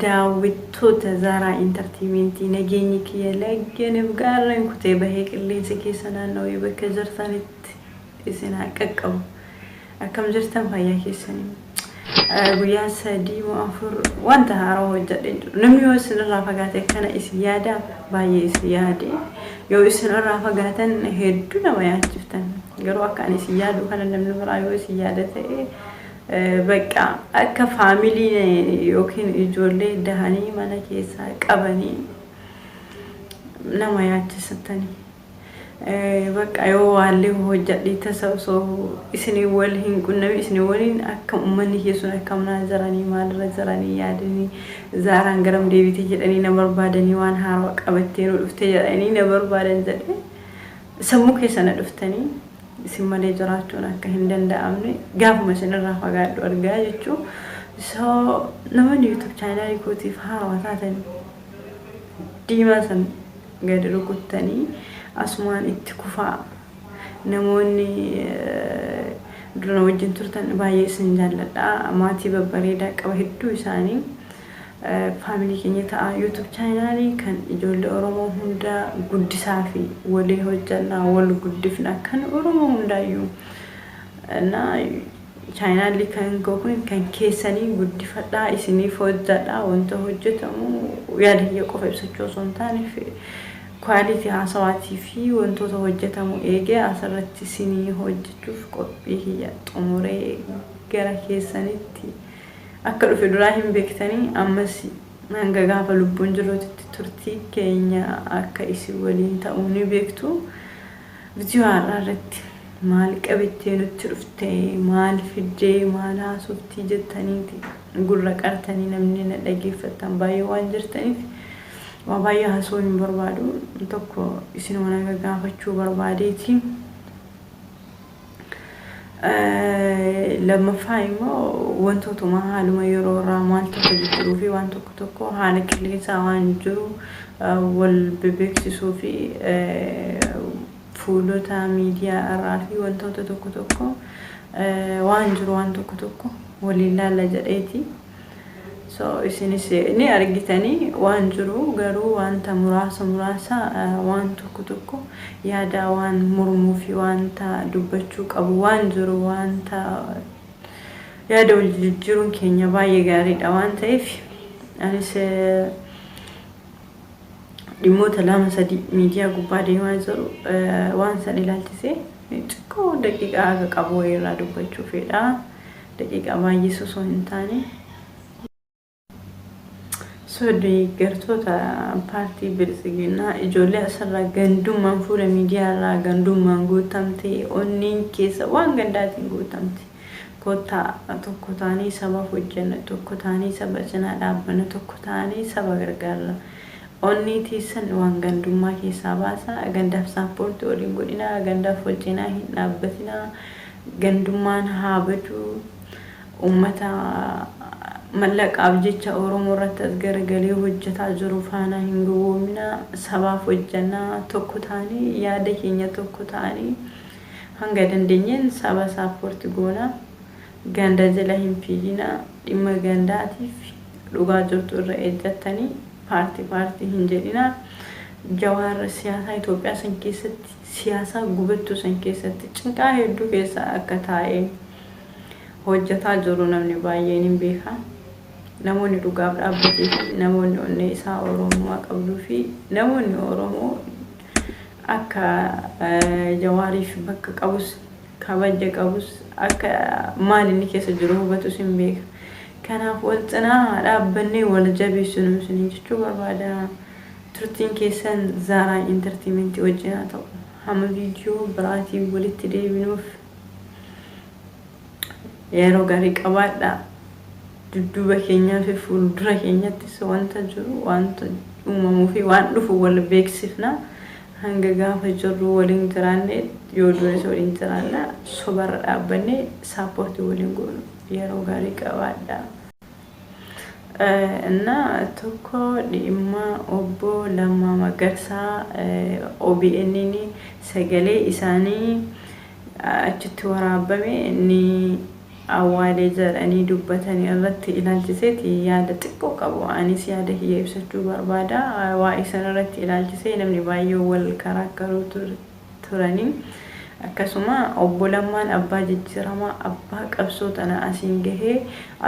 daawwattoota Zara Entertainment nageenyi kiyya laggeen gaarreen kutee bahee qilleensa keessa naannawee bakka jirtanitti isin qaqqabu akkam jirtan fayyaa keessanii guyyaa 3 moo 4 wanta haaraa hojjedhe namni yoo isin irraa fagaate kana isin yaada baay'ee isin yaade yoo isin irraa fagaatan hedduu nama yaachiftan garuu akka ani isin yaadu kana namni biraa yoo isin yaada ta'e بقى أك فاميلي يمكن يجولي دهاني مانا كيسا قبني نما ياتستني بقى يو والي هو جدي تسوسو إسني ولهن كنا إسني ولين أك أمني كيسون أكم نازراني مال رزراني يادني زاران قرم ديبتي جدني نبر بادني وان هاروك أبتين ولفتي جدني نبر بادن جدني سمو كيسان لفتني simmalee jiraachuun akka hin danda'amne gaafuma isinirraa fagaadhu argaa jechuun so namoonni YouTube channel kootiif haarawaa taatan diimaa san gadi rukuttanii asumaan itti kufaa namoonni dura wajjin turtan baay'ee isin jaalladha maatii babbareedaa qaba hedduu isaanii family keenya ta'a YouTube channel kan ijoollee Oromoo hunda guddisaa fi walii hojjannaa wal guddifna kan Oromoo hundaayyuu na channel kan goone kan keessanii guddifadhaa isiniif hojjadhaa wanta hojjetamu yaadiyya qofa ibsachuu osoo hin taane quality haasawaatii fi wantoota hojjetamu eegee asirratti isinii hojjechuuf qophii kiyya xumuree gara keessanitti akka dhufe duraa hin beektanii ammas hanga gaafa lubbuun jirutti turtii keenya akka isin waliin ta'uu ni beektu viidiyoo irratti maal qabattee nutti dhufte maal fiddee maal haasoftii jettaniiti gurra qartanii namni na dhageeffatan baay'ee waan jirtaniif waan baay'ee haasoo hin barbaadu tokko isin waan gaafachuu barbaadeeti لما فاهمه وانتو تما حالما يرو رامال تفجروا في وانتو كتوكو حالك اللي ساوان جرو والبيبك تسوفي فولو تا ميديا الرافي وانتو تتوكو توكو وانجرو وانتو كتوكو ولله لجريتي so isinise ni argitani wanjuru garu wanta murasa wantu kutuko yada wan murmu fi wanta dubbachu qabu wanjuru wanta yada wajjirun kenya baay'ee gaariidha wanta if anise dhimmoota lama sadi miidiyaa gubbaa deemaa jiru waan san ilaalchise xiqqoo daqiiqaa aga qabu irraa dubbachuu fedha daqiiqaa baay'ee sosoo hin taane سودي قرطوتا بارتي بالسجنا إجولة أسرع جندوم منفورة ميديا را جندوم منقول تمتي أنين كيس وان جنداتي نقول تمتي كوتا توكتاني سبا فوجنا توكتاني سبا جنا لابنا توكتاني سبا غرغالا أني تيسن وان جندوم ما كيس سباسا جنداف سابورت ولينقولنا جنداف فوجنا هنا بثنا جندومان هابتو أمتا ملك أبجيتش أورو مرات أتجرجلي وجهة جروفانا هنجو منا سبا فوجنا توكتاني يادك إني توكتاني هنقدن دينين سبا سابورت جونا جندا زلهم فينا إما جنداتي لغة جرتور رئيجتني بارتي هنجرينا جوار السياسة إثيوبيا سنكيست سياسة قبضتو سنكيست چنكا هدو كيسا أكتاي hojjeta jiru namni baay'een beeka namoonni dhugaaf dhaabbatee namoonni onnee isaa Oromoo qabduu fi namoonni Oromoo akka jawaariif bakka qabus kabaja qabus akka maal inni keessa jiru hubatu sin beeka kanaaf walxinaa dhaabbannee wal jabeessinu sin jechuu barbaada turtiin keessan Zara Entertainment wajjin ta'u hamma viidiyoo biraatii walitti deebinuuf yeroo gaarii qabaadha dudduuba keenyaa fi fuuldura keenyatti wanta jiru wanta uumamuu fi waan dhufu wal beeksifna hanga gaafa jirru waliin jiraanne yoo du'e waliin jiraanna sobarra dhaabbanne sappoortii waliin goonu yeroo gaarii qabaadha. እና tokko dhimma obbo Lammaa Magarsaa OBN sagalee isaanii achitti waraabame ni awwaalee jedhanii dubbatanii irratti ilaalchiseeti yaada xiqqoo qabu. Anis yaada hiyya ibsachuu barbaada. Waa isan irratti ilaalchisee namni baay'ee wal karaakkaruu turanii akkasuma obbo Lammaan abbaa jijjiiramaa abbaa qabsoo tana asiin gahee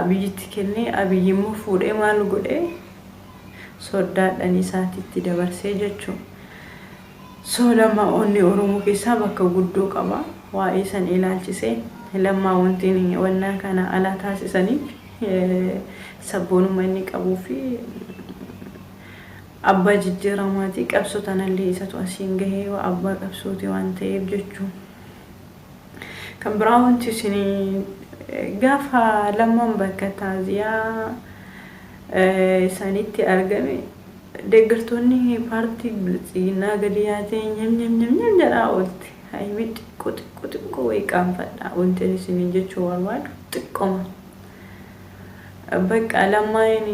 abiyyitti kennee abiyyi immoo fuudhee maal godhee soddaadhaan isaatitti dabarsee jechuudha. Lammaa onni Oromoo keessaa bakka guddoo qaba. Waa isan ilaalchisee Lammaa wanti wannaa kana ala taasisaniif sabboonummaa inni qabuu fi abbaa jijjiiramaati qabsoo tanallee isatu asiin gahee abbaa qabsooti waan ta'eef jechuudha. Kan biraa wanti isin gaafa Lammaan bakka taaziyaa isaanitti argame deeggartoonni paartii biltsiginaa gadi yaatee nyam jedhaa oolti. Hayiwi xiqqoo wayii qaanfadha wanti isin jechuu barbaadu xiqqooma. Bakka Lammaan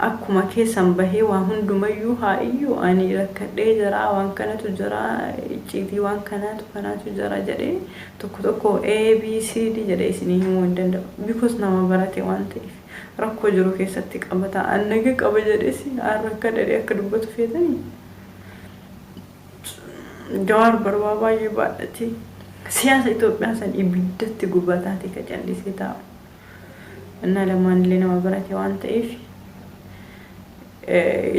akkuma keessan bahee waa hundumayyuu haa'iyyuu ani rakkadhee jira waan kanatu jira icciitii waan kanaatu jira jedhee tokko ABCD jedhee isin himuu hin danda'u. Because nama barate waan ta'eef rakkoo jiru keessatti qabata. Annagee qaba jedhee si rakkadhee akka dubbatu feetanii. Jawaar barbaa baay'ee baadhate siyaasa Itoophiyaa san ibiddatti gubataati ka callisee taa'u. Innaa Lammaan illee nama barate waan ta'eef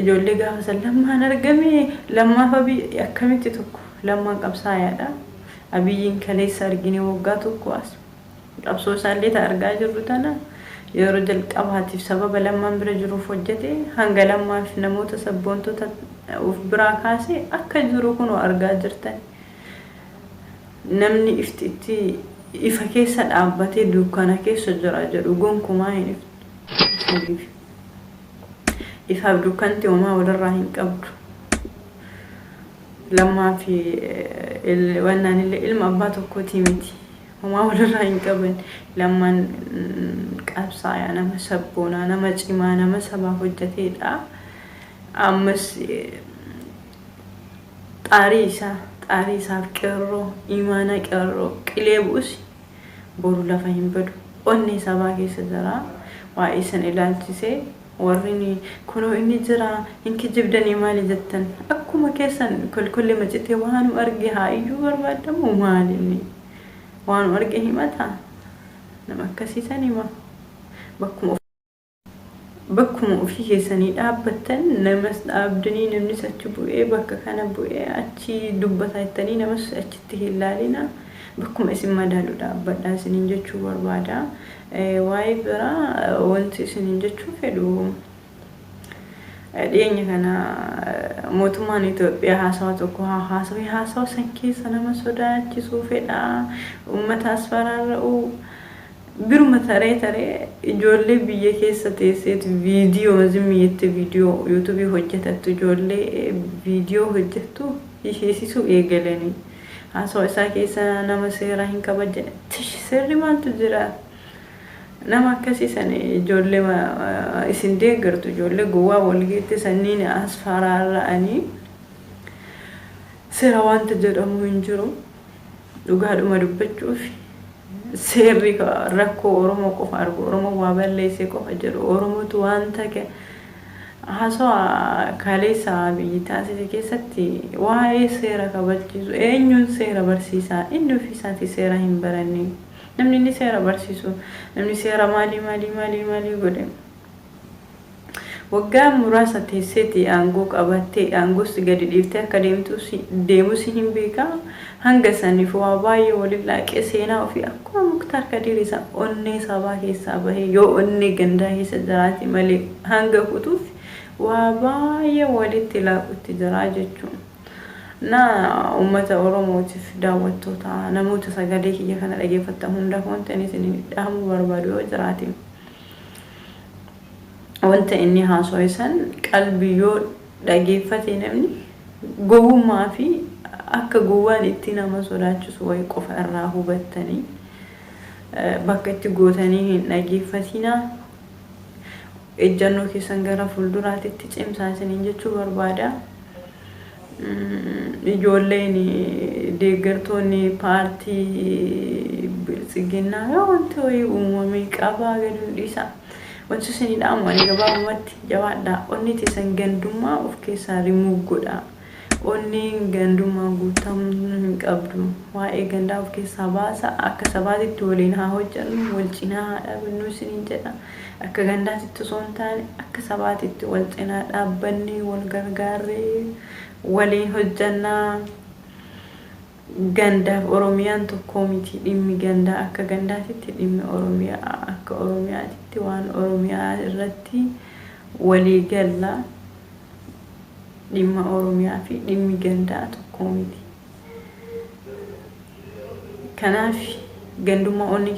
ijoollee gaafa san Lammaan argame Lammaaf Abiy akkamitti tokko Lammaan qabsaayaadha. Abiyyiin kaleessa argine waggaa tokko as qabsoo isaallee argaa jirru tana yeroo jalqabaatiif sababa Lammaan bira jiruuf hojjete hanga Lammaaf namoota sabboontota uf biraa kaasee akka jiru kun argaa jirtan. Namni iftitti ifa keessa dhaabbatee dukkana keessa jira jedhu gonkumaa hin iftu. Ifaaf dukkanti homaa walirraa hin qabdu. Lammaa fi wannaan illee ilma abbaa tokkooti miti. Homaa walirraa hin qaban. Lammaan qabsaayaa nama sabboonaa nama cimaa nama sabaa hojjeteedha. Ammas xaarii isaaf qeerroo imaana qeerroo qilee bu'usi boru lafa hin badu. Onni sabaa keessa jira. Waa isan ilaalchisee warrini kunoo inni jira hinki jibdanii maali jettan akkuma keessan kolkollee macitee waan arge haa'iyyuu barbaadamu maalinni waan arge himata nama akkasiisan hima bakkuma ofii keessanii dhaabbattan namas dhaabdanii namni achi bu'ee bakka kana bu'ee achi dubbataa jettanii namas achitti hin laalina bakkuma isin madaalu dhaabbadhaa isiniin jechuu barbaada. Waa'ee biraa wanti isiniin jechuu fedhu dhiyeenya kana mootummaan Itoophiyaa haasawa tokko haasawa san keessa nama sodaachisuu fedha uummataas faraara'uu biruma taree ijoollee biyya keessa teesseet viidiyoo zimmiyetti viidiyoo yuutuubii hojjetattu ijoollee viidiyoo hojjettu isheessisuu eegalanii haasawa isaa keessa nama seera hin kabajne seerri maaltu jira. Nama akkasiisan ijoollee isin deeggartu ijoollee gowwaa walgeetti sanniin as faraara'anii seera wanta jedhamu hin jiru dhugaadhuma dubbachuuf seerri rakkoo Oromoo qofa argu Oromoo waa balleessee qofa jedhu Oromootu wanta haasawa kaleessa biyyi taasise keessatti waa'ee seera kabachiisu eenyuun seera barsiisaa inni ofiisaati seera hin baranne. Namni inni seera barsiisu namni seera maalii godhe waggaa muraasa teesseeti aangoo qabattee aangoos gadi dhiiftee akka deemus hin beekaa hanga saniif waa baay'ee waliin laaqee seenaa ofii akkuma Muktaar Kadiir isa onnee sabaa keessaa bahee yoo onnee gandaa keessa jiraate malee hanga kutuuf waa baay'ee walitti laaqutti jira jechuudha. Na ummata Oromootiif daawwattoota namoota sagalee kiyya kana dhageeffattan hunda wanti isin dhaamuu barbaadu yoo jiraate wanta inni haasoo isan qalbii yoo dhageeffate namni gowwummaa fi akka gowwaan itti nama sodaachisu way qofa irraa hubattanii bakka itti gootanii hin dhageeffatina ejjannoo keessan gara fuulduraatti cimsaasanii jechuu barbaada. ijoolleen deeggartoonni paartii biltsiginnaa wanti ho'i uumamee qabaa gadi dhiisa. Wanti isin dhaamanii gabaabumatti jabaadhaa. Onni teessan gandummaa of keessaa rimuuf godhaa. Onni gandummaa guutamuu hin qabdu. Waa'ee gandaa of keessaa baasa. Akka sabaatitti waliin haa hojjennu, wal cinaa haa dhaabbannu isiniin jedha. Akka gandaatitti osoo hin taane akka sabaatitti wal cinaa dhaabbannee wal gargaarree waliin hojjannaa. Gandaaf Oromiyaan tokko miti dhimmi gandaa akka gandaatitti dhimmi Oromiyaa akka Oromiyaatitti waan Oromiyaa irratti walii galla. Dhimma Oromiyaa fi dhimmi gandaa tokko miti. Kanaaf gandummaa onni